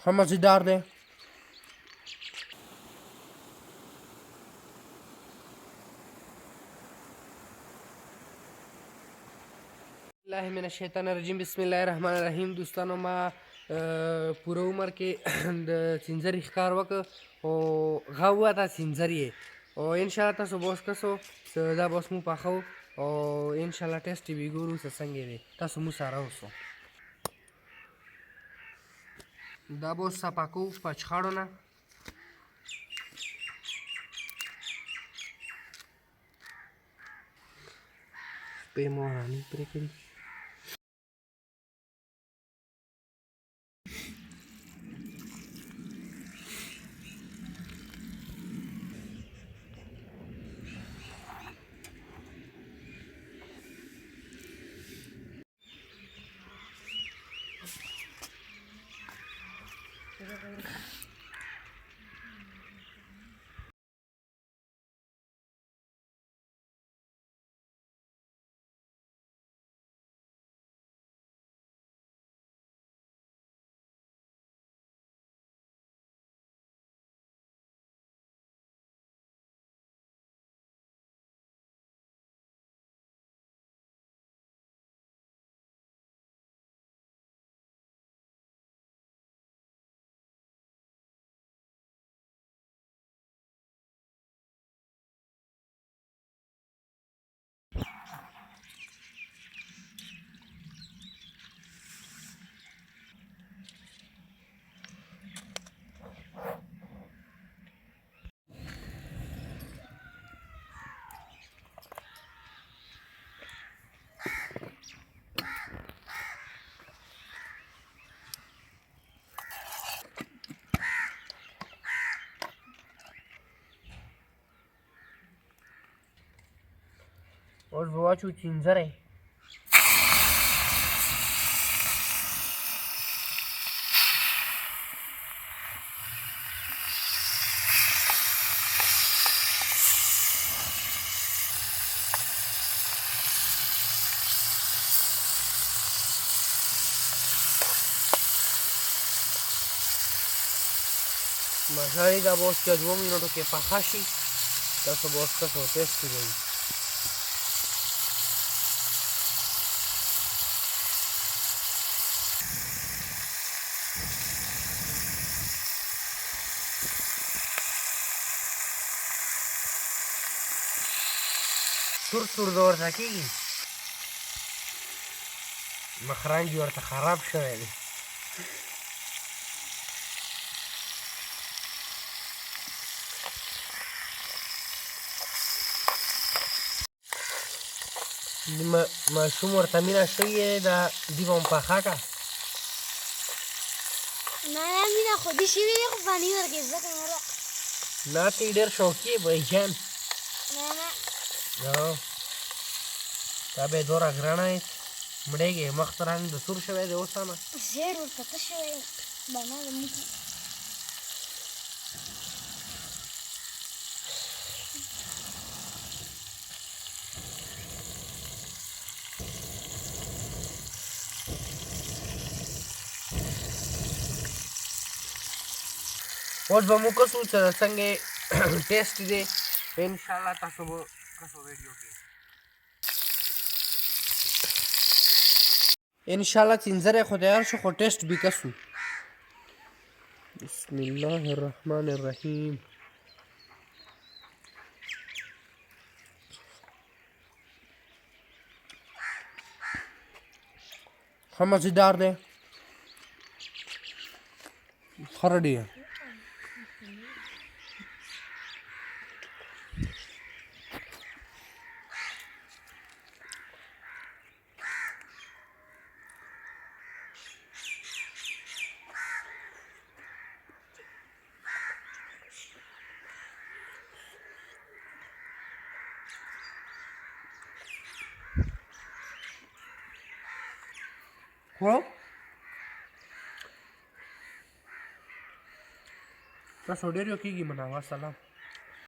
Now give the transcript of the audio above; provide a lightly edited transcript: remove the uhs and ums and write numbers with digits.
ښه مزیدار دی. الله من الشیطان الرجیم. بسم الله الرحمن الرحیم. دوستانو ما پوره عمر کې د سینځري ښکار وکړ او غوه دا سینځري او انشاءالله تاسو به اوس کسو دا به اوس مو پاخو او انشاءالله ټیسټ یې به ګورو څه څنګه دی. تاسو مو سره اوسو. دا به اوس صفا کوو په چخاړو نه. پې مو راني پرې کړي. اوس به واچو چینځری. ماشاءالله دا به اوس که 2 منټو کې پخه شي. تاسو به اوس تاسو ټیسټ کوئ. سور سور د ورته کېږي. مخرنج یې ورته خراب شوی دی. ماشوم ورته مینه شوې ده. دې به م پخه کړه. نه مینه خو دې شوي دی خو پانی ورکوي ځکه نه ته یې ډېر شوقي یې بهیجان. دا به یې دومره ګرانه یې مړېږې. مخ ته رنګ د سور شوی دی اوس همه زیړ ورته ته شوی بنا د موږ اوس به مو کسو چې څنګه ټیسټ دی. انشاءالله تاسو به کسو ویډیو کې انشاءالله چینځری خو تیار شو خو ټیسټ به کسو. بسم الله الرحمن الرحیم. ښه مزیدار دی. ښه رډي دی. تاسو ډېر یو کېږي مننه. والسلام.